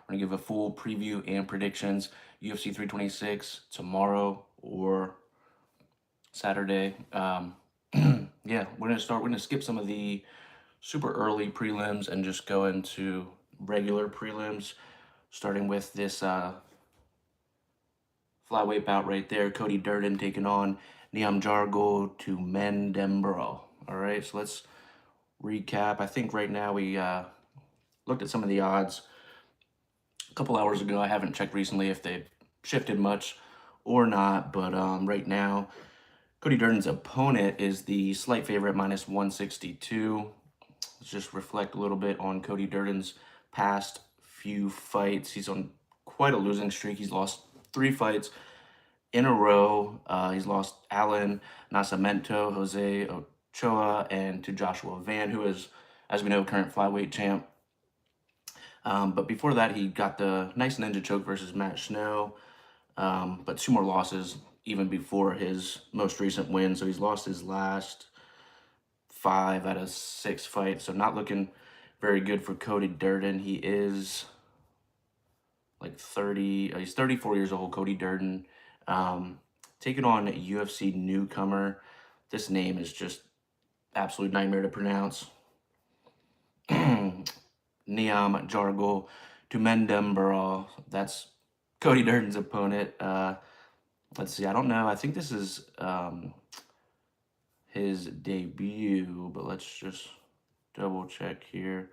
We're going to give a full preview and predictions. UFC 326 tomorrow or Saturday. Yeah, we're going to skip some of the super early prelims and just go into regular prelims, starting with this flyweight bout right there. Cody Durden taking on Niam Jargo to Mendembro. All right, so let's recap. I think right now we looked at some of the odds a couple hours ago. I haven't checked recently if they've shifted much or not, but right now Cody Durden's opponent is the slight favorite, minus 162. Let's just reflect a little bit on Cody Durden's past few fights. He's on quite a losing streak. He's lost 3 fights in a row. He's lost Alan Nascimento, Jose Ochoa, and to Joshua Van, who is, as we know, current flyweight champ. But before that, he got the nice ninja choke versus Matt Snow, but 2 more losses even before his most recent win. So he's lost his last 5 out of 6 fights. So not looking very good for Cody Durden. He is like 30. He's 34 years old, Cody Durden. Taking on a UFC newcomer. This name is just absolute nightmare to pronounce. Niam Jargo to Mendembro. That's Cody Durden's opponent. Let's see. I don't know. I think this is his debut, but let's just double check here.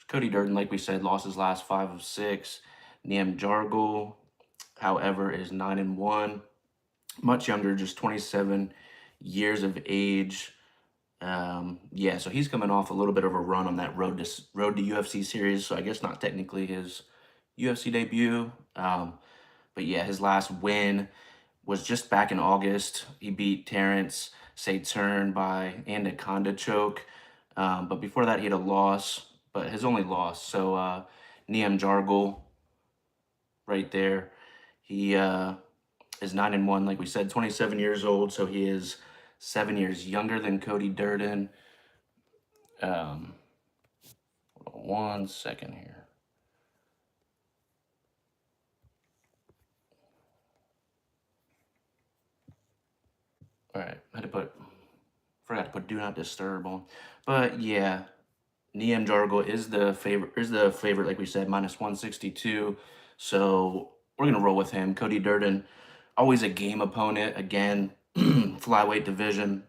Cody Durden, like we said, lost his last 5 of 6. Niam Jargo, however, is 9-1. Much younger, just 27 years of age. Yeah, so he's coming off a little bit of a run on that road to UFC series. So I guess not technically his UFC debut. But yeah, his last win was just back in August. He beat Terrence Saturn by anaconda choke. But before that, he had a loss, but his only loss. So Niam Jargo, right there, he is 9-1. Like we said, 27 years old. So he is 7 years younger than Cody Durden. Hold on 1 second here. All right, forgot to put do not disturb on. But yeah, Niam Jargo is the favorite, like we said, minus 162. So we're gonna roll with him. Cody Durden, always a game opponent. Again, flyweight division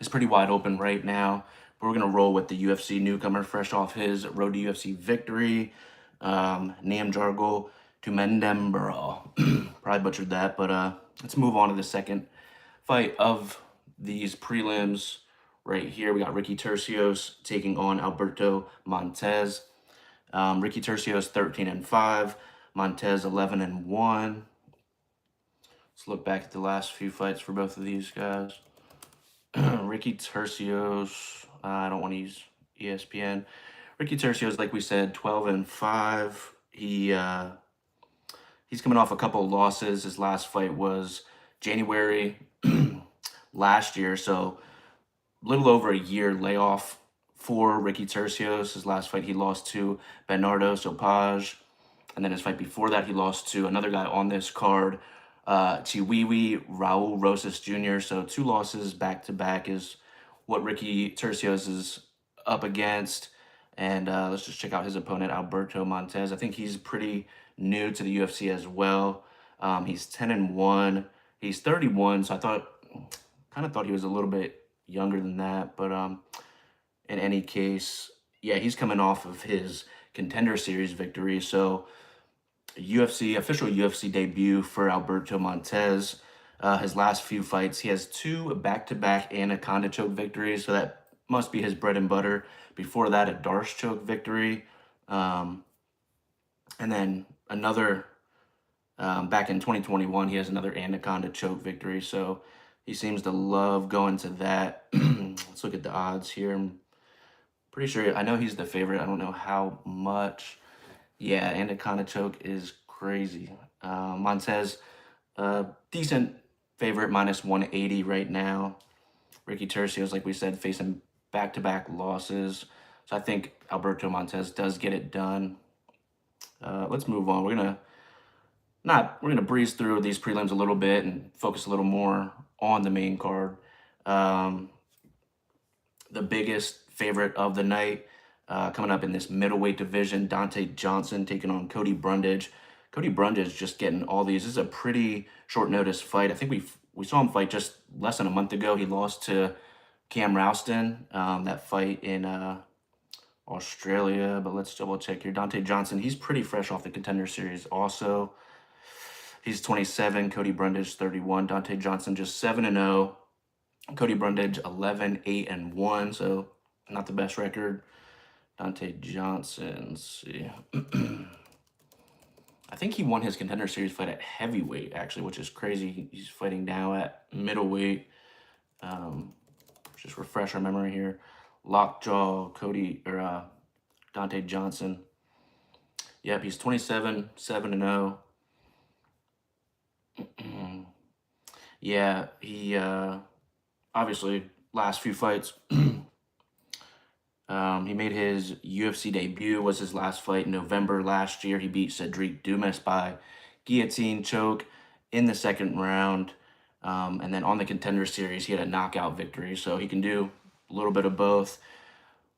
is pretty wide open right now. But we're gonna roll with the UFC newcomer, fresh off his road to UFC victory. Niam Jargo to Mendembro. Probably butchered that, but let's move on to the second fight of these prelims. Right here, we got Ricky Tercios taking on Alberto Montez. Ricky Tercios 13-5, Montez 11-1. Let's look back at the last few fights for both of these guys. Ricky Tercios, I don't want to use ESPN. Ricky Tercios, like we said, 12-5. He's coming off a couple of losses. His last fight was January last year, so a little over a year layoff for Ricky Tercios. His last fight, he lost to Bernardo Sopage. And then his fight before that, he lost to another guy on this card, Chiwiwi Raul Rosas Jr. So 2 losses back-to-back is what Ricky Tercios is up against. And let's just check out his opponent, Alberto Montez. I think he's pretty new to the UFC as well. He's 10-1. He's 31, so kind of thought he was a little bit younger than that. But in any case, yeah, he's coming off of his Contender Series victory. So official UFC debut for Alberto Montez. His last few fights, he has 2 back-to-back anaconda choke victories, so that must be his bread and butter. Before that, a Darce choke victory. And then another, back in 2021, he has another anaconda choke victory. So he seems to love going to that. Let's look at the odds here. I'm pretty sure, I know he's the favorite. I don't know how much. Yeah, anaconda choke is crazy. Montez, decent favorite, minus 180 right now. Ricky Tercios, like we said, facing back-to-back losses. So I think Alberto Montez does get it done. Let's move on. We're gonna breeze through these prelims a little bit and focus a little more on the main card. Um, the biggest favorite of the night coming up in this middleweight division, Dante Johnson taking on Cody Brundage. Cody Brundage just getting all these. This is a pretty short notice fight. I think we saw him fight just less than a month ago. He lost to Cam Rouston, that fight in Australia. But let's double check here. Dante Johnson, he's pretty fresh off the Contender Series also. He's 27, Cody Brundage 31, Dante Johnson just 7-0. Cody Brundage 11, 8 and 1, so not the best record. Dante Johnson, let's see. I think he won his Contender Series fight at heavyweight, actually, which is crazy. He's fighting now at middleweight. Just refresh our memory here. Lockjaw, Dante Johnson. Yep, he's 27, 7-0. Yeah, he obviously last few fights. He made his UFC debut, was his last fight in November last year. He beat Cedric Dumas by guillotine choke in the second round. And then on the Contender Series, he had a knockout victory. So he can do a little bit of both.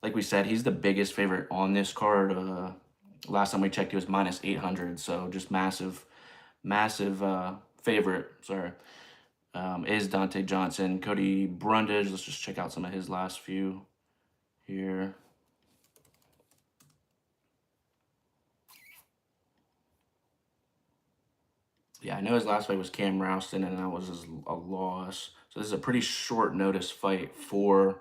Like we said, he's the biggest favorite on this card. Last time we checked, he was minus 800. So just massive favorite, sorry, is Dante Johnson. Cody Brundage, let's just check out some of his last few here. Yeah, I know his last fight was Cam Rouston, and that was a loss. So this is a pretty short notice fight for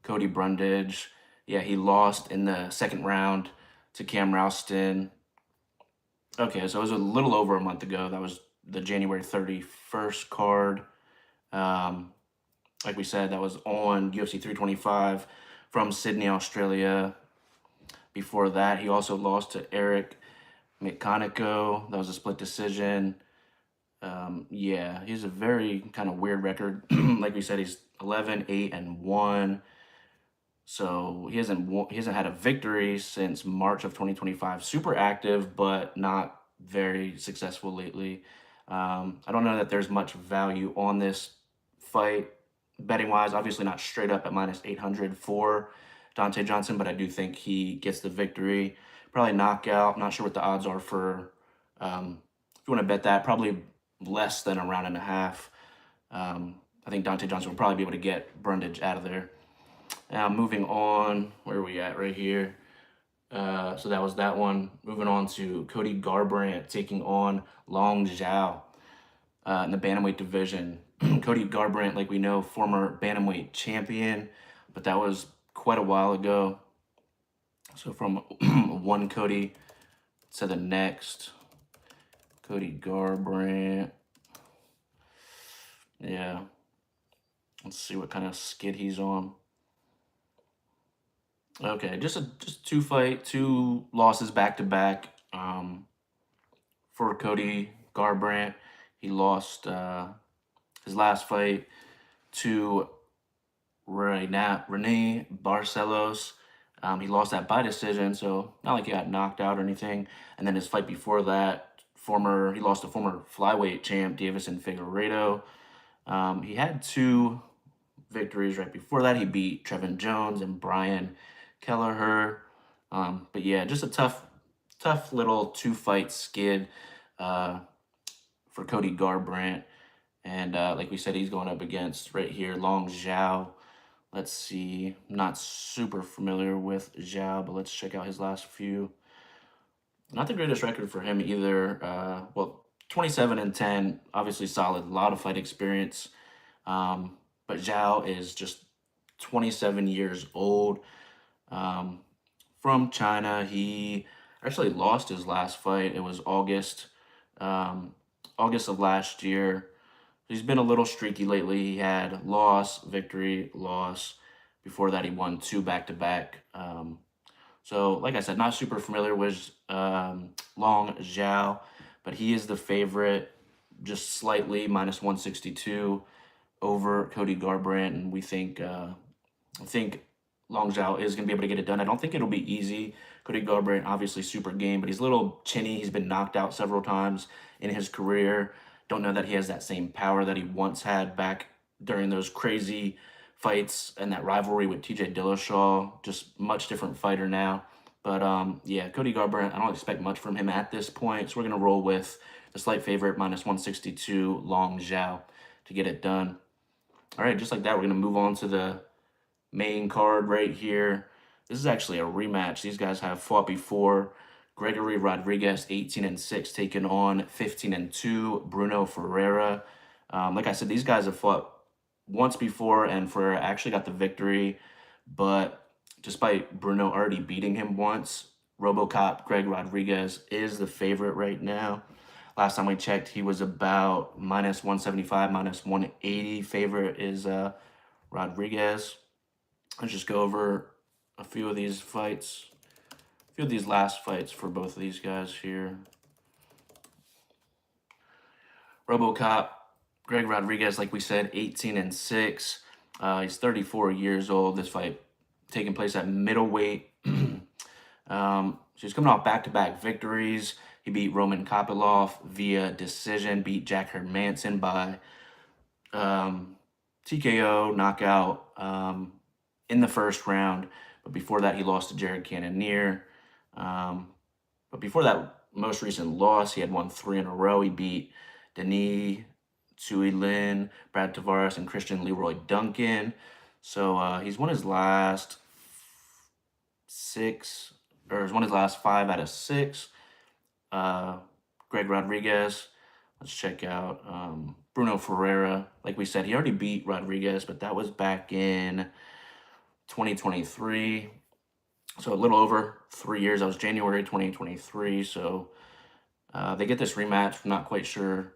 Cody Brundage. Yeah, he lost in the second round to Cam Rouston. Okay, so it was a little over a month ago. That was the January 31st card. Like we said, that was on UFC 325 from Sydney, Australia. Before that, he also lost to Eric Mikanico. That was a split decision. Yeah, he's a very kind of weird record. Like we said, he's 11, 8 and 1. So he hasn't had a victory since March of 2025. Super active, but not very successful lately. I don't know that there's much value on this fight betting wise. Obviously not straight up at minus 800 for Dante Johnson, but I do think he gets the victory. Probably knockout. Not sure what the odds are for. If you want to bet that, probably less than a round and a half. I think Dante Johnson will probably be able to get Brundage out of there. Now moving on, where are we at right here? So that was that one. Moving on to Cody Garbrandt taking on Long Zhao in the bantamweight division. Cody Garbrandt, like we know, former bantamweight champion, but that was quite a while ago. So from one Cody to the next, Cody Garbrandt. Yeah. Let's see what kind of skid he's on. Okay, just two losses back to back. For Cody Garbrandt, he lost his last fight to Rene Barcelos. He lost that by decision, so not like he got knocked out or anything. And then his fight before that, he lost to former flyweight champ Davison Figueiredo. He had two victories right before that. He beat Trevin Jones and Brian Kelleher. But yeah, just a tough little two-fight skid for Cody Garbrandt. And like we said, he's going up against right here Long Zhao. Let's see. I'm not super familiar with Zhao, but let's check out his last few. Not the greatest record for him either. Well, 27 and 10, obviously solid. A lot of fight experience. But Zhao is just 27 years old. From China. He actually lost his last fight. It was August of last year. He's been a little streaky lately. He had loss, victory, loss. Before that, he won two back-to-back. So, like I said, not super familiar with Long Zhao, but he is the favorite, just slightly, minus 162 over Cody Garbrandt, and we think Long Zhao is going to be able to get it done. I don't think it'll be easy. Cody Garbrandt, obviously super game, but he's a little chinny. He's been knocked out several times in his career. Don't know that he has that same power that he once had back during those crazy fights and that rivalry with TJ Dillashaw. Just much different fighter now. But yeah, Cody Garbrandt, I don't expect much from him at this point. So we're going to roll with the slight favorite, minus 162, Long Zhao, to get it done. All right, just like that, we're going to move on to the main card right here. This is actually a rematch. These guys have fought before. Gregory Rodriguez, 18-6, taking on 15-2, Bruno Ferreira. Like I said, these guys have fought once before, and Ferreira actually got the victory. But despite Bruno already beating him once, RoboCop Greg Rodriguez is the favorite right now. Last time we checked, he was about minus 175, minus 180. Favorite is Rodriguez. Let's just go over a few of these fights, a few of these last fights for both of these guys here. RoboCop, Greg Rodriguez, like we said, 18-6. He's 34 years old. This fight taking place at middleweight. So he's coming off back-to-back victories. He beat Roman Kopylov via decision, beat Jack Hermanson by TKO, knockout in the first round. But before that, he lost to Jared Cannonier. But before that most recent loss, he had won 3 in a row. He beat Denis Tsui Lin, Brad Tavares, and Christian Leroy Duncan. So he's won his last 5 out of 6. Greg Rodriguez. Let's check out Bruno Ferreira. Like we said, he already beat Rodriguez, but that was back in 2023. So a little over 3 years. That was January 2023. So they get this rematch. I'm not quite sure.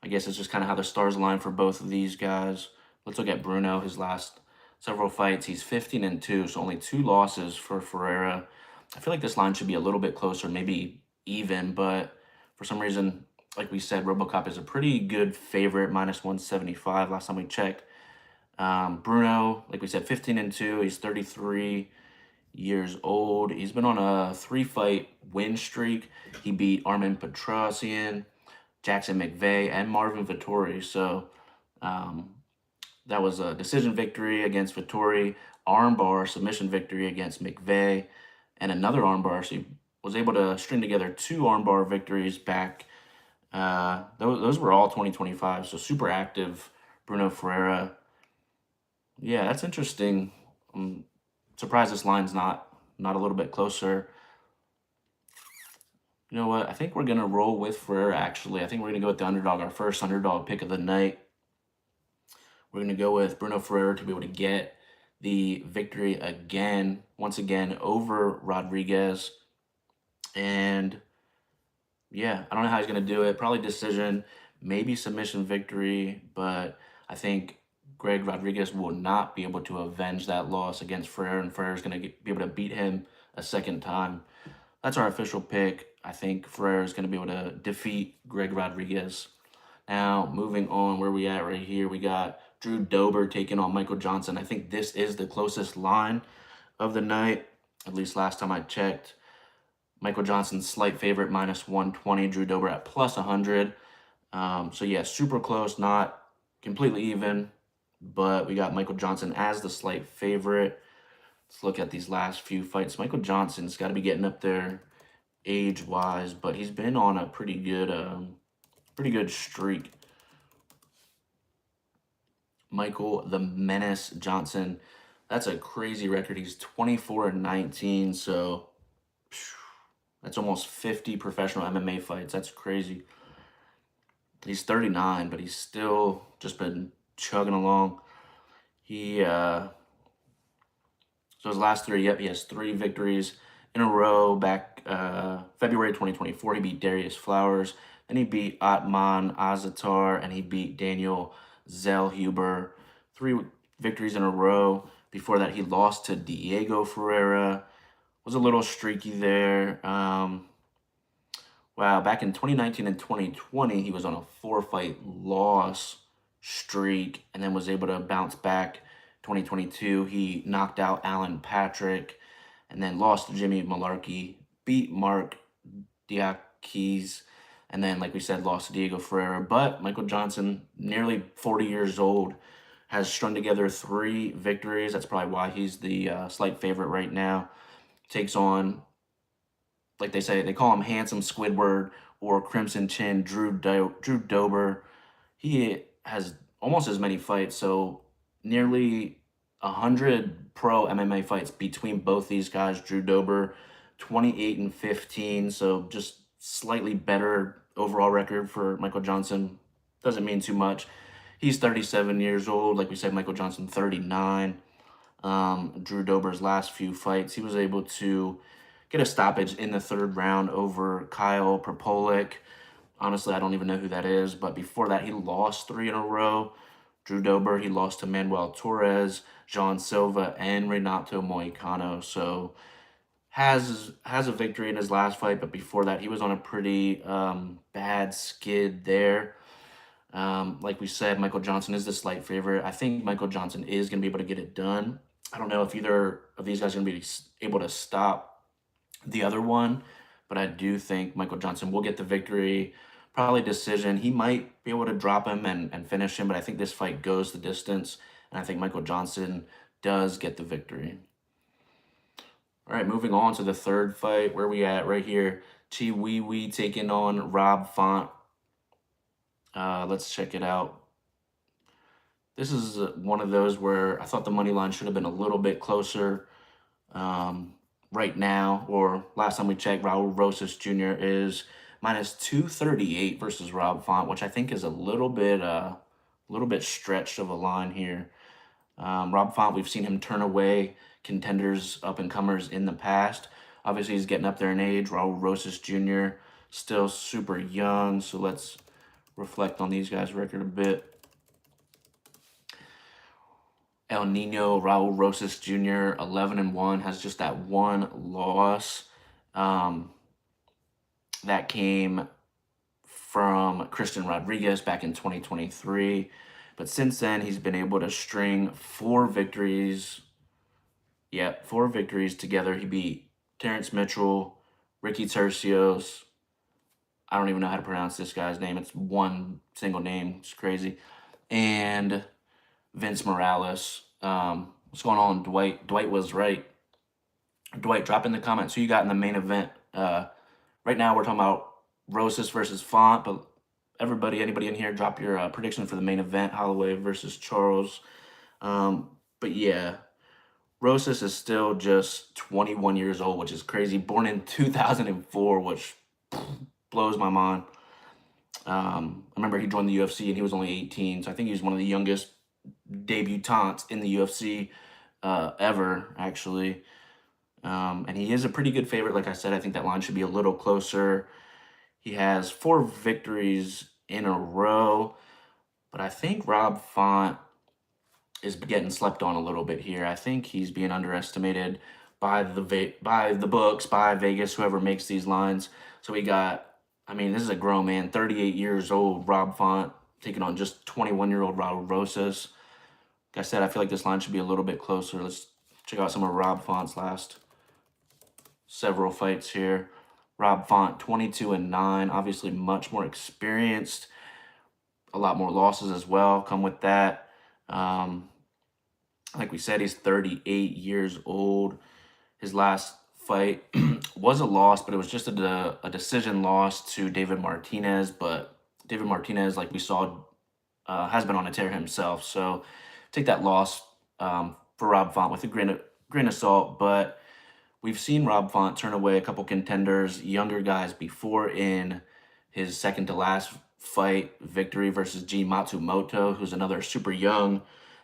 I guess it's just kind of how the stars align for both of these guys. Let's look at Bruno, his last several fights. He's 15-2, so only 2 losses for Ferreira. I feel like this line should be a little bit closer, maybe even, but for some reason, like we said, RoboCop is a pretty good favorite, minus 175 last time we checked. Bruno, like we said, 15-2. He's 33 years old. He's been on a 3-fight win streak. He beat Armin Petrosian, Jackson McVeigh, and Marvin Vettori. So that was a decision victory against Vettori, armbar submission victory against McVeigh, and another armbar. So he was able to string together 2 armbar victories back. Those were all 2025, so super active Bruno Ferreira. Yeah, that's interesting. I'm surprised this line's not a little bit closer. You know what? I think we're going to roll with Ferreira, actually. I think we're going to go with the underdog, our first underdog pick of the night. We're going to go with Bruno Ferreira to be able to get the victory again, once again, over Rodriguez. And yeah, I don't know how he's going to do it. Probably decision, maybe submission victory, but I think Greg Rodriguez will not be able to avenge that loss against Ferreira, and Ferreira's going to be able to beat him a second time. That's our official pick. I think Ferreira is going to be able to defeat Greg Rodriguez. Now, moving on, where we at right here, we got Drew Dober taking on Michael Johnson. I think this is the closest line of the night, at least last time I checked. Michael Johnson's slight favorite, minus 120. Drew Dober at plus 100. So, yeah, super close, not completely even. But we got Michael Johnson as the slight favorite. Let's look at these last few fights. Michael Johnson's got to be getting up there age-wise, but he's been on a pretty good streak. Michael the Menace Johnson, that's a crazy record. He's 24-19, so that's almost 50 professional MMA fights. That's crazy. He's 39, but he's still just been chugging along. So his last 3, he has 3 victories in a row. Back February 2024, he beat Darius Flowers. Then he beat Atman Azatar, and he beat Daniel Zellhuber. 3 victories in a row. Before that, he lost to Diego Ferreira. Was a little streaky there. Wow, back in 2019 and 2020, he was on a 4-fight loss streak and then was able to bounce back 2022. He knocked out Alan Patrick and then lost to Jimmy Malarkey, beat Mark Diakis, and then, like we said, lost to Diego Ferreira. But Michael Johnson, nearly 40 years old, has strung together 3 victories. That's probably why he's the slight favorite right now. Takes on, like they say, they call him Handsome Squidward or Crimson Chin Drew Dober. He has almost as many fights, so nearly 100 pro MMA fights between both these guys. Drew Dober, 28-15, so just slightly better overall record for Michael Johnson. Doesn't mean too much. He's 37 years old. Like we said, Michael Johnson, 39. Drew Dober's last few fights, he was able to get a stoppage in the 3rd round over Kyle Propolic. Honestly, I don't even know who that is, but before that, he lost 3 in a row. Drew Dober, he lost to Manuel Torres, Jean Silva, and Renato Moicano. So has a victory in his last fight, but before that, he was on a pretty bad skid there. Like we said, Michael Johnson is the slight favorite. I think Michael Johnson is going to be able to get it done. I don't know if either of these guys are going to be able to stop the other one, but I do think Michael Johnson will get the victory. Probably decision. He might be able to drop him and finish him, but I think this fight goes the distance, and I think Michael Johnson does get the victory. All right, moving on to the 3rd fight. Where we at? Right here. Chi Wee taking on Rob Font. Let's check it out. This is one of those where I thought the money line should have been a little bit closer. Right now, or last time we checked, Raul Rosas Jr. is -238 versus Rob Font, which I think is a little bit stretched of a line here. Rob Font, we've seen him turn away contenders, up and comers in the past. Obviously, he's getting up there in age. Raul Rosas Jr. still super young, so let's reflect on these guys' record a bit. El Nino Raul Rosas Jr. 11-1 has just that one loss that came from Christian Rodriguez back in 2023. But since then, he's been able to string 4 victories. Yep, 4 victories together. He beat Terrence Mitchell, Ricky Tercios. I don't even know how to pronounce this guy's name. It's one single name. It's crazy. And Vince Morales. What's going on, Dwight? Dwight was right. Dwight, drop in the comments who you got in the main event. Right now, we're talking about Rosas versus Font, but anybody in here, drop your prediction for the main event, Holloway versus Charles. But yeah, Rosas is still just 21 years old, which is crazy. Born in 2004, which blows my mind. I remember he joined the UFC and he was only 18, so I think he was one of the youngest debutants in the UFC ever, actually. And he is a pretty good favorite. Like I said, I think that line should be a little closer. He has 4 victories in a row, but I think Rob Font is getting slept on a little bit here. I think he's being underestimated by the books, by Vegas, whoever makes these lines. So we got, I mean, this is a grown man, 38 years old, Rob Font, taking on just 21-year-old Raul Rosas. Like I said, I feel like this line should be a little bit closer. Let's check out some of Rob Font's last several fights here. Rob Font, 22-9, obviously much more experienced. A lot more losses as well come with that. Like we said, he's 38 years old. His last fight was a loss, but it was just a decision loss to David Martinez. But David Martinez, like we saw, has been on a tear himself. So take that loss for Rob Font with a grain of salt. But we've seen Rob Font turn away a couple contenders, younger guys, before in his second to last fight victory versus G Matsumoto, who's another super young,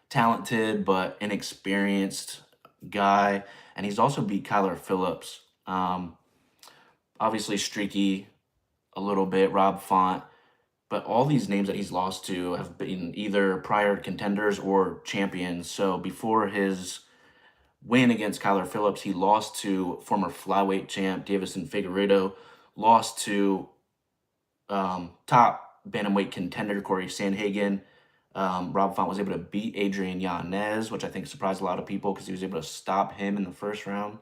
talented, but inexperienced guy. And he's also beat Kyler Phillips. Obviously streaky a little bit, Rob Font. But all these names that he's lost to have been either prior contenders or champions. So before his win against Kyler Phillips, he lost to former flyweight champ Davison Figueiredo, lost to top bantamweight contender Corey Sandhagen, Rob Font was able to beat Adrian Yanez, which I think surprised a lot of people because he was able to stop him in the first round.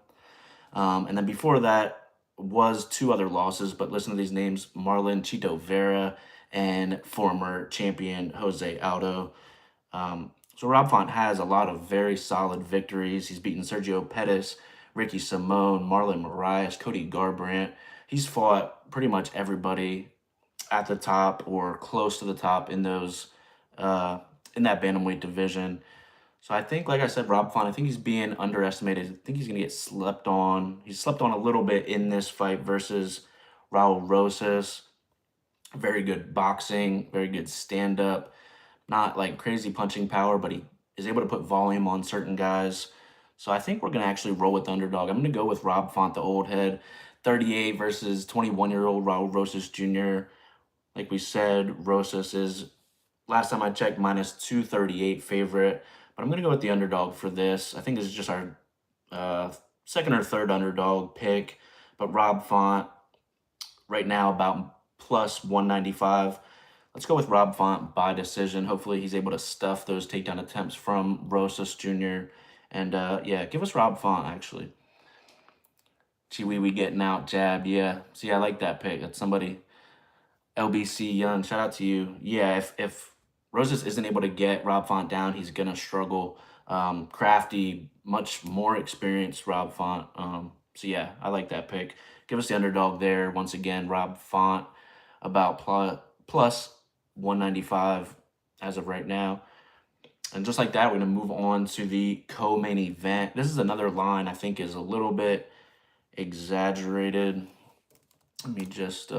And then before that was two other losses, but listen to these names: Marlon Chito Vera and former champion Jose Aldo. So Rob Font has a lot of very solid victories. He's beaten Sergio Pettis, Ricky Simone, Marlon Moraes, Cody Garbrandt. He's fought pretty much everybody at the top or close to the top in those uh, in that bantamweight division. So I think, like I said, Rob Font, I think he's being underestimated. I think he's going to get slept on. He's slept on a little bit in this fight versus Raul Rosas. Very good boxing, very good stand up, not like crazy punching power, but he is able to put volume on certain guys. So I think we're going to actually roll with the underdog. I'm going to go with Rob Font, the old head, 38 versus 21-year-old Raul Rosas Jr. Like we said, Rosas is, last time I checked, minus 238 favorite. But I'm going to go with the underdog for this. I think this is just our second or third underdog pick. But Rob Font, right now, about plus 195. Let's go with Rob Font by decision. Hopefully, he's able to stuff those takedown attempts from Rosas Jr. And yeah, give us Rob Font, actually. Chiwewe getting out jab. Yeah. See, I like that pick. That's somebody. LBC Young, shout out to you. Yeah, if Rosas isn't able to get Rob Font down, he's gonna struggle. Crafty, much more experienced Rob Font. So yeah, I like that pick. Give us the underdog there. Once again, Rob Font about plus 195 as of right now. And just like that, we're gonna move on to the co-main event. This is another line I think is a little bit exaggerated. Let me just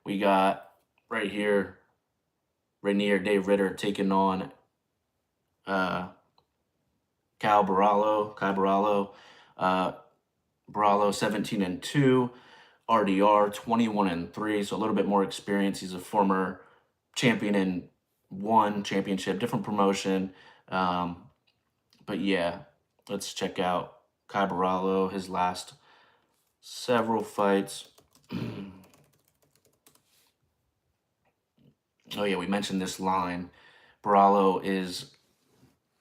we got right here Rainier Dave Ritter taking on uh, Cal Barallo. Kai Barallo. Barallo 17-2. RDR 21-3. So a little bit more experience. He's a former champion in one championship, different promotion. But yeah, let's check out Kai Barallo, his last several fights. Oh yeah, we mentioned this line. Barallo is,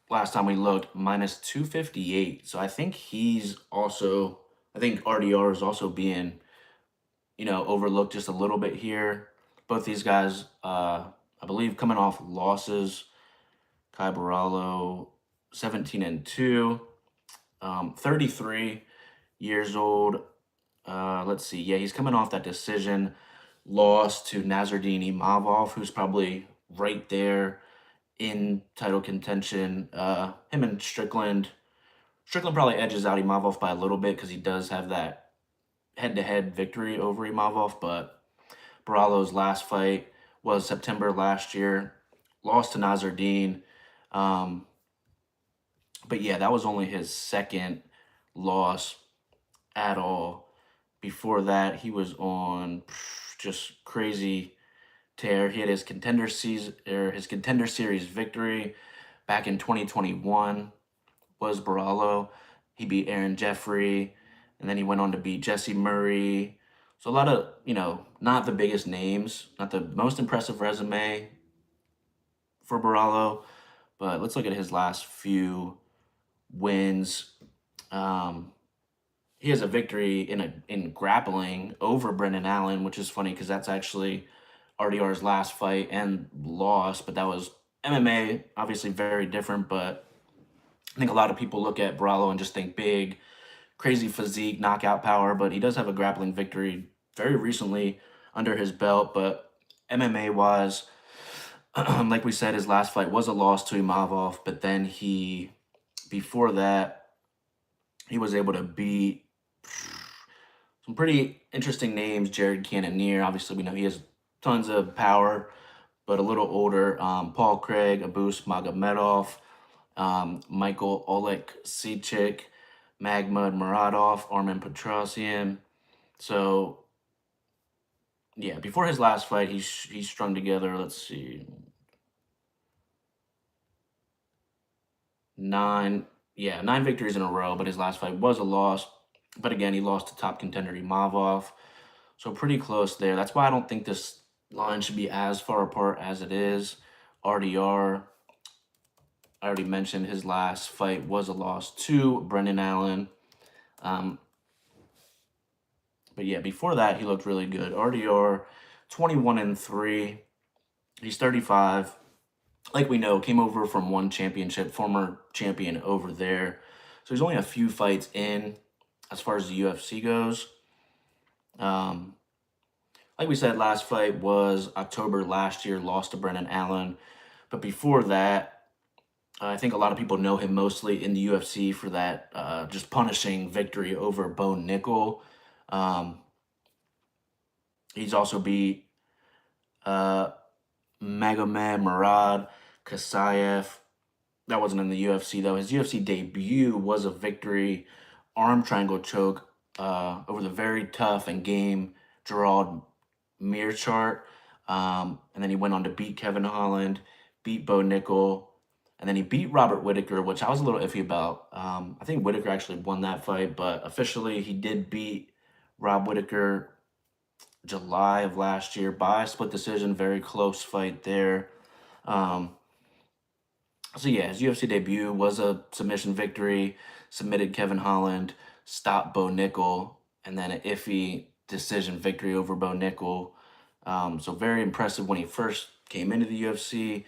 last time we looked, minus 258. So I think he's also, I think RDR is also being, overlooked just a little bit here. Both these guys, I believe, coming off losses. Kai Barallo, 17-2, 33 years old. Let's see. Yeah, he's coming off that decision loss to Nasruddin Imavov, who's probably right there in title contention. Him and Strickland. Strickland probably edges out Imavov by a little bit because he does have that head-to-head victory over Imavov. But Barallo's last fight was September last year. Lost to Nasruddin. But yeah, that was only his second loss at all. Before that, he was on just crazy tear. He had his contender series victory back in 2021 was Barallo. He beat Aaron Jeffrey, and then he went on to beat Jesse Murray. So a lot of, not the biggest names, not the most impressive resume for Barallo, but let's look at his last few wins. He has a victory in grappling over Brendan Allen, which is funny because that's actually RDR's last fight and loss, but that was MMA, obviously very different. But I think a lot of people look at Barallo and just think big, crazy physique, knockout power, but he does have a grappling victory very recently under his belt. But MMA wise, like we said, his last fight was a loss to Imavov, but then before that, he was able to beat some pretty interesting names. Jared Cannonier, obviously we know he has tons of power, but a little older. Paul Craig, Abus Magomedov, Michael Oleksiejczyk, Magmud Muradov, Armen Petrosyan. So yeah, before his last fight, he strung together, let's see, nine victories in a row, but his last fight was a loss. But again, he lost to top contender Imavov. So pretty close there. That's why I don't think this line should be as far apart as it is. RDR, I already mentioned his last fight was a loss to Brendan Allen. Um, but yeah, before that, he looked really good. RDR, 21-3. He's 35. Like we know, came over from one championship, former champion over there. So he's only a few fights in as far as the UFC goes. Um, like we said, last fight was October last year, lost to Brendan Allen. But before that, I think a lot of people know him mostly in the UFC for that just punishing victory over Bo Nickel. Um, he's also beat uh, Magomed Murad Kasayev. That wasn't in the UFC though. His UFC debut was a victory arm triangle choke over the very tough and game Gerald Mearchart. And then he went on to beat Kevin Holland, beat Bo Nickel, and then he beat Robert Whitaker, which I was a little iffy about. I think Whitaker actually won that fight, but officially he did beat Rob Whitaker July of last year by split decision. Very close fight there. Um, so yeah, his UFC debut was a submission victory, submitted Kevin Holland, stopped Bo Nickel, and then an iffy decision victory over Bo Nickel. So very impressive when he first came into the UFC.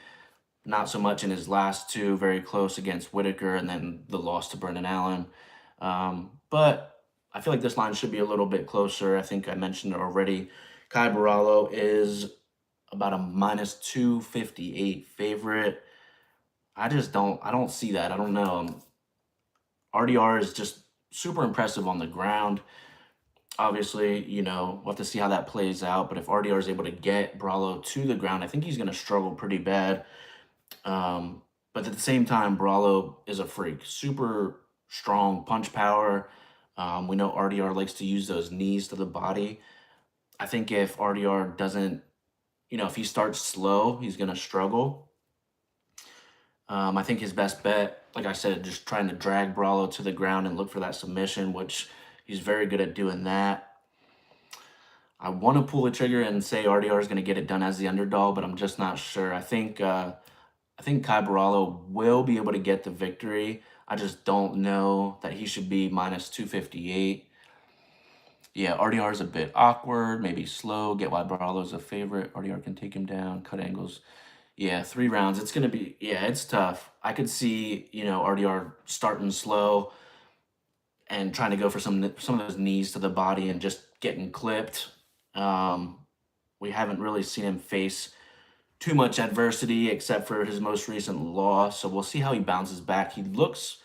Not so much in his last two, very close against Whitaker, and then the loss to Brendan Allen. But I feel like this line should be a little bit closer. I think I mentioned it already. Kai Barallo is about a minus 258 favorite. I don't see that. I don't know. RDR is just super impressive on the ground. Obviously, we'll have to see how that plays out. But if RDR is able to get Brawlo to the ground, I think he's going to struggle pretty bad. But at the same time, Brawlo is a freak. Super strong punch power. We know RDR likes to use those knees to the body. I think if RDR doesn't, if he starts slow, he's going to struggle. I think his best bet, like I said, just trying to drag Brawlo to the ground and look for that submission, which he's very good at doing that. I want to pull the trigger and say RDR is going to get it done as the underdog, but I'm just not sure. I think Kai Barallo will be able to get the victory. I just don't know that he should be minus 258. Yeah, RDR is a bit awkward, maybe slow. Get why Barallo's a favorite. RDR can take him down, cut angles. Yeah, 3 rounds. It's gonna be, yeah, it's tough. I could see, RDR starting slow and trying to go for some of those knees to the body and just getting clipped. We haven't really seen him face too much adversity except for his most recent loss. So we'll see how he bounces back. He looks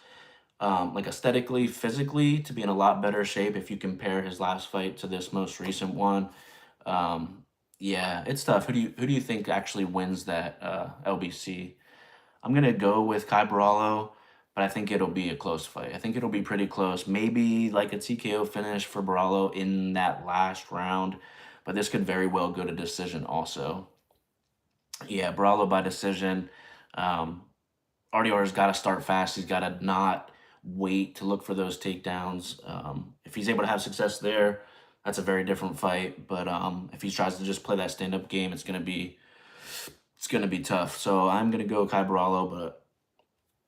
like aesthetically, physically, to be in a lot better shape if you compare his last fight to this most recent one. Yeah, it's tough. Who do you think actually wins that LBC? I'm gonna go with Kai Barallo, but I think it'll be a close fight. I think it'll be pretty close. Maybe like a TKO finish for Barallo in that last round, but this could very well go to decision also. Yeah, Barallo by decision. Um, RDR's got to start fast. He's got to not wait to look for those takedowns. If he's able to have success there, that's a very different fight. But if he tries to just play that stand-up game, it's gonna be tough. So I'm gonna go Kai Barallo, but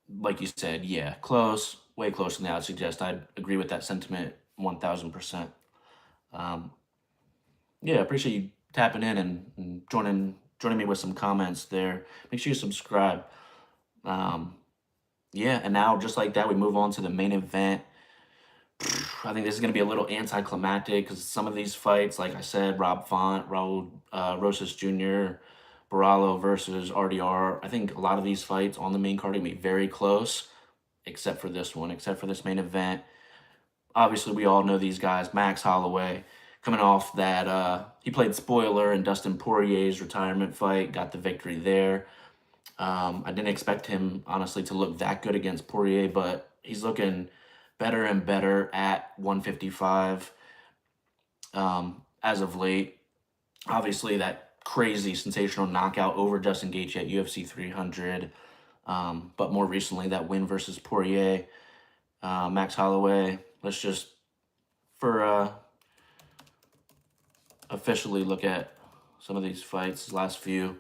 like you said, yeah, close, way closer than I would suggest. I agree with that sentiment 1000%. Um, yeah, appreciate you tapping in and joining me with some comments there. Make sure you subscribe. Um, yeah, and now just like that, we move on to the main event. I think this is going to be a little anticlimactic because some of these fights, like I said, Rob Font, Raul Rosas Jr., Barallo versus RDR. I think a lot of these fights on the main card are going to be very close, except for this one, except for this main event. Obviously, we all know these guys. Max Holloway coming off that he played spoiler in Dustin Poirier's retirement fight, got the victory there. I didn't expect him, honestly, to look that good against Poirier, but he's looking better and better at 155 as of late. Obviously, that crazy, sensational knockout over Justin Gaethje at UFC 300. But more recently, that win versus Poirier. Max Holloway, let's just, for officially look at some of these fights, his last few.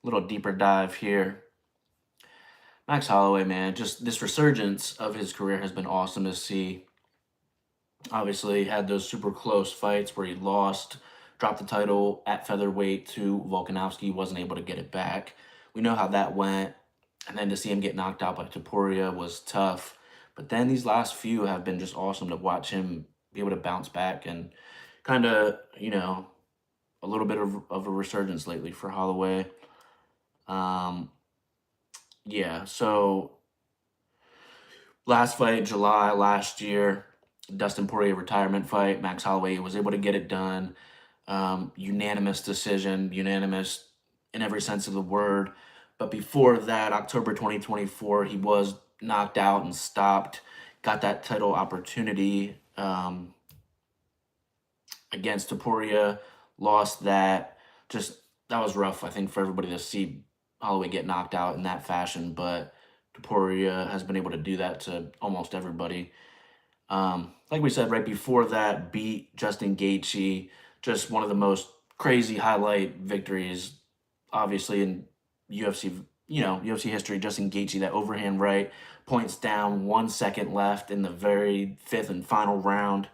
little deeper dive here. Max Holloway, man, just this resurgence of his career has been awesome to see. Obviously, had those super close fights where he lost, dropped the title at featherweight to Volkanovski, wasn't able to get it back. We know how that went. And then to see him get knocked out by Topuria was tough. But then these last few have been just awesome to watch him be able to bounce back and kind of, a little bit of a resurgence lately for Holloway. Um, yeah, so last fight, July last year, Dustin Poirier retirement fight. Max Holloway was able to get it done. Unanimous decision, unanimous in every sense of the word. But before that, October 2024, he was knocked out and stopped. Got that title opportunity against Topuria. Lost that. Just that was rough, I think, for everybody to see Holloway get knocked out in that fashion. But Topuria has been able to do that to almost everybody. Like we said right before that, beat Justin Gaethje, just one of the most crazy highlight victories, obviously in UFC, UFC history. Justin Gaethje, that overhand right, points down, 1 second left in the very fifth and final round.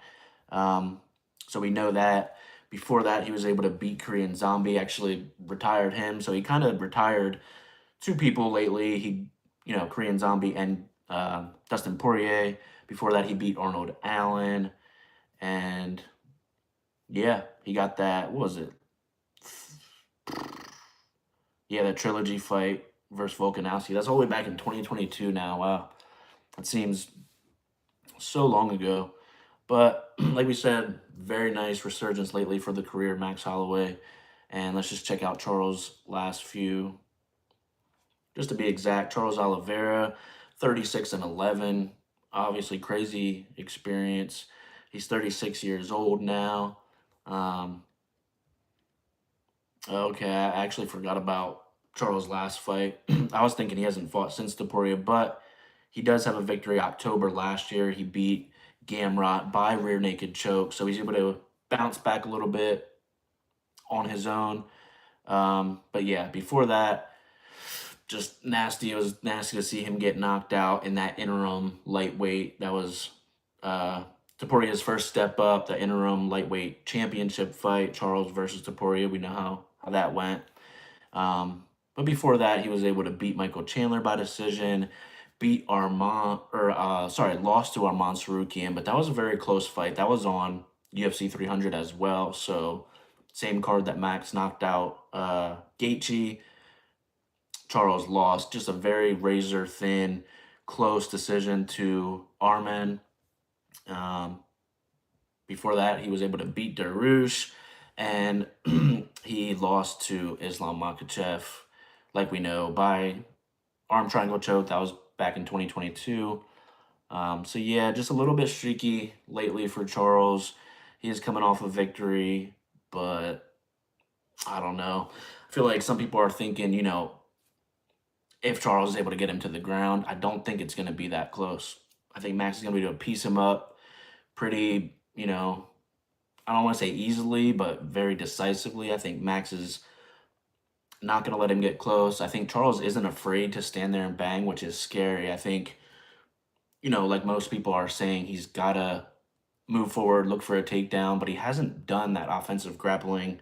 So we know that. Before that, he was able to beat Korean Zombie, actually retired him. So he kind of retired two people lately. Korean Zombie and Dustin Poirier. Before that, he beat Arnold Allen. And yeah, he got that, what was it? Yeah, that trilogy fight versus Volkanovski. That's all the way back in 2022 now. Wow. That seems so long ago. But like we said, very nice resurgence lately for the career of Max Holloway. And let's just check out Charles' last few. Just to be exact, Charles Oliveira, 36-11. Obviously, crazy experience. He's 36 years old now. Um, okay, I actually forgot about Charles' last fight. I was thinking he hasn't fought since Topuria, but he does have a victory October last year. He beat Gamrot by rear naked choke, so he's able to bounce back a little bit on his own. But yeah, before that, just nasty. It was nasty to see him get knocked out in that interim lightweight. That was Topuria's first step up, the interim lightweight championship fight, Charles versus Topuria. We know how that went. But before that, he was able to beat Michael Chandler by decision, lost to Arman Sarukian, but that was a very close fight. That was on UFC 300 as well. So same card that Max knocked out Gaethje. Charles lost. Just a very razor thin, close decision to Arman. Before that, he was able to beat Darush, and he lost to Islam Makhachev, like we know, by arm triangle choke. That was back in 2022. So yeah, just a little bit streaky lately for Charles. He is coming off a victory, but I don't know. I feel like some people are thinking, if Charles is able to get him to the ground, I don't think it's going to be that close. I think Max is going to be able to piece him up pretty, I don't want to say easily, but very decisively. I think Max is not going to let him get close. I think Charles isn't afraid to stand there and bang, which is scary. I think, like most people are saying, he's got to move forward, look for a takedown, but he hasn't done that offensive grappling.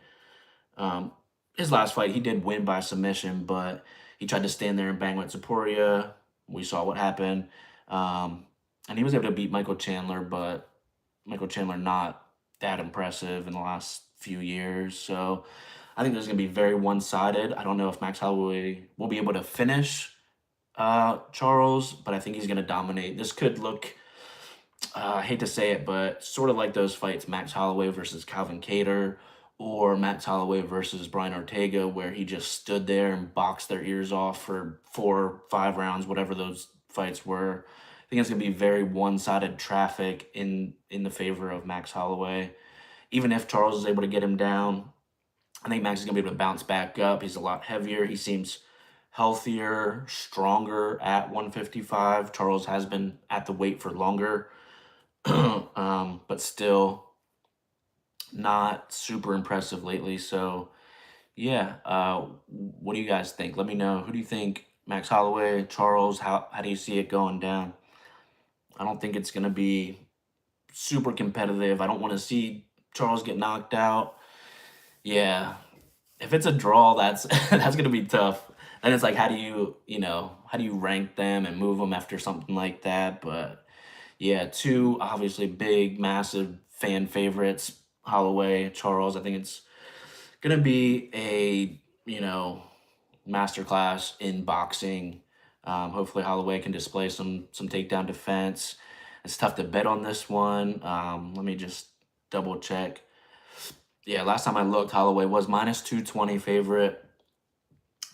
Um, his last fight, he did win by submission, but he tried to stand there and bang with Topuria. We saw what happened. And he was able to beat Michael Chandler, but Michael Chandler not that impressive in the last few years. So I think this is going to be very one-sided. I don't know if Max Holloway will be able to finish Charles, but I think he's going to dominate. This could look, I hate to say it, but sort of like those fights, Max Holloway versus Calvin Kattar, or Max Holloway versus Brian Ortega, where he just stood there and boxed their ears off for 4-5 rounds, whatever those fights were. I think it's going to be very one-sided traffic in the favor of Max Holloway. Even if Charles is able to get him down, I think Max is going to be able to bounce back up. He's a lot heavier. He seems healthier, stronger at 155. Charles has been at the weight for longer, but still not super impressive lately. So, yeah, what do you guys think? Let me know. Who do you think? Max Holloway, Charles? How do you see it going down? I don't think it's gonna be super competitive. I don't want to see Charles get knocked out. Yeah, if it's a draw, that's that's gonna be tough. And it's like, how do how do you rank them and move them after something like that? But yeah, two obviously big, massive fan favorites, Holloway, Charles. I think it's gonna be a masterclass in boxing. Hopefully, Holloway can display some takedown defense. It's tough to bet on this one. Let me just double check. Yeah, last time I looked, Holloway was minus 220 favorite.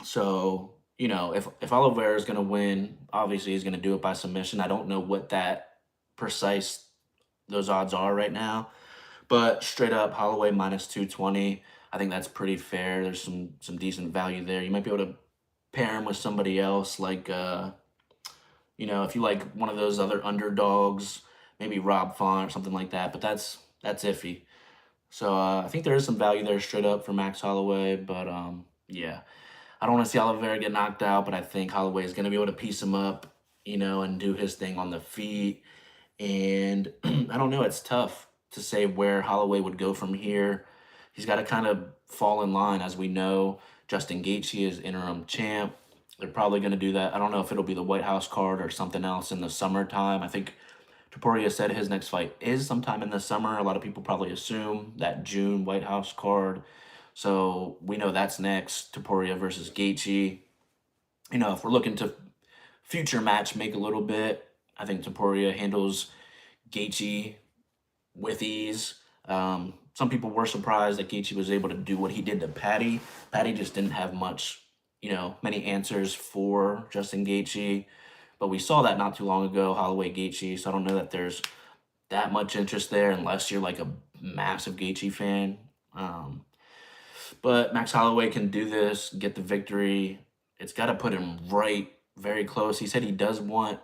So, if Oliveira is going to win, obviously he's going to do it by submission. I don't know what that precise those odds are right now, but straight up Holloway minus 220. I think that's pretty fair. There's some decent value there. You might be able to pair him with somebody else like if you like one of those other underdogs, maybe Rob Font or something like that, but that's iffy. So I think there is some value there straight up for Max Holloway, but yeah, I don't want to see Oliveira get knocked out, but I think Holloway is going to be able to piece him up, and do his thing on the feet. And I don't know, it's tough to say where Holloway would go from here. He's got to kind of fall in line, as we know. Justin Gaethje is interim champ. They're probably going to do that. I don't know if it'll be the White House card or something else in the summertime. I think Topuria said his next fight is sometime in the summer. A lot of people probably assume that June White House card. So we know that's next. Topuria versus Gaethje. If we're looking to future match make a little bit, I think Topuria handles Gaethje with ease. Some people were surprised that Gaethje was able to do what he did to Patty. Patty just didn't have many answers for Justin Gaethje. But we saw that not too long ago, Holloway Gaethje. So I don't know that there's that much interest there unless you're like a massive Gaethje fan. But Max Holloway can do this, get the victory. It's got to put him right, very close. He said he does want,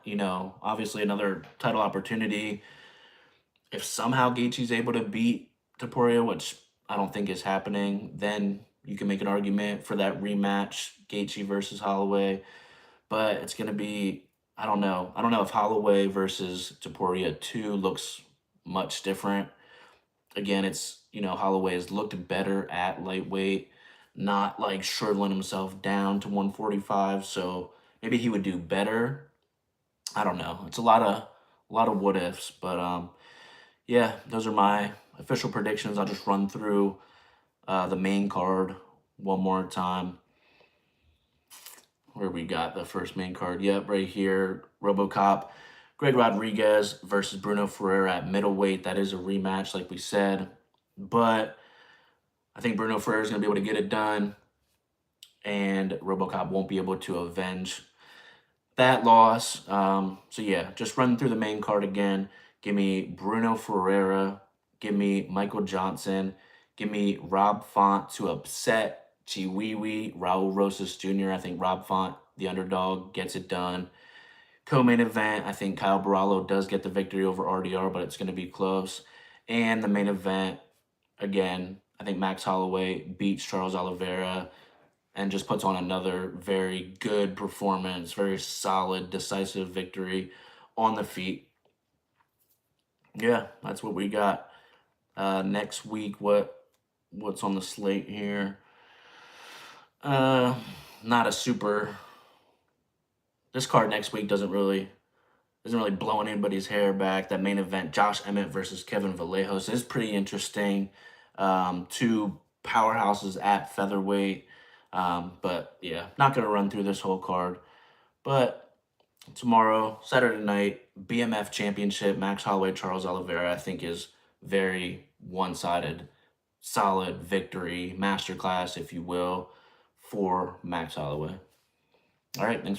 obviously another title opportunity. If somehow Gaethje's able to beat Topuria, which I don't think is happening, then you can make an argument for that rematch, Gaethje versus Holloway. But it's going to be, I don't know. I don't know if Holloway versus Topuria 2 looks much different. Again, Holloway has looked better at lightweight, not like shriveling himself down to 145. So maybe he would do better. I don't know. It's a lot of what ifs, but yeah, those are my official predictions. I'll just run through the main card one more time. Where we got the first main card. Yep, right here. RoboCop. Greg Rodriguez versus Bruno Ferreira at middleweight. That is a rematch, like we said. But I think Bruno Ferreira is going to be able to get it done. And RoboCop won't be able to avenge that loss. So yeah, just run through the main card again. Give me Bruno Ferreira. Give me Michael Johnson. Give me Rob Font to upset Chiwiwi, Raul Rosas Jr. I think Rob Font, the underdog, gets it done. Co-main event, I think Kyle Barallo does get the victory over RDR, but it's going to be close. And the main event, again, I think Max Holloway beats Charles Oliveira and just puts on another very good performance, very solid, decisive victory on the feet. Yeah, that's what we got. Next week, what's on the slate here? Uh, Not a super. This card next week doesn't really blow anybody's hair back. That main event, Josh Emmett versus Kevin Vallejos, is pretty interesting. Two powerhouses at featherweight. But yeah, not gonna run through this whole card. But tomorrow, Saturday night, BMF Championship, Max Holloway, Charles Oliveira, I think is very one-sided, solid victory, masterclass, if you will, for Max Holloway. All right, thanks for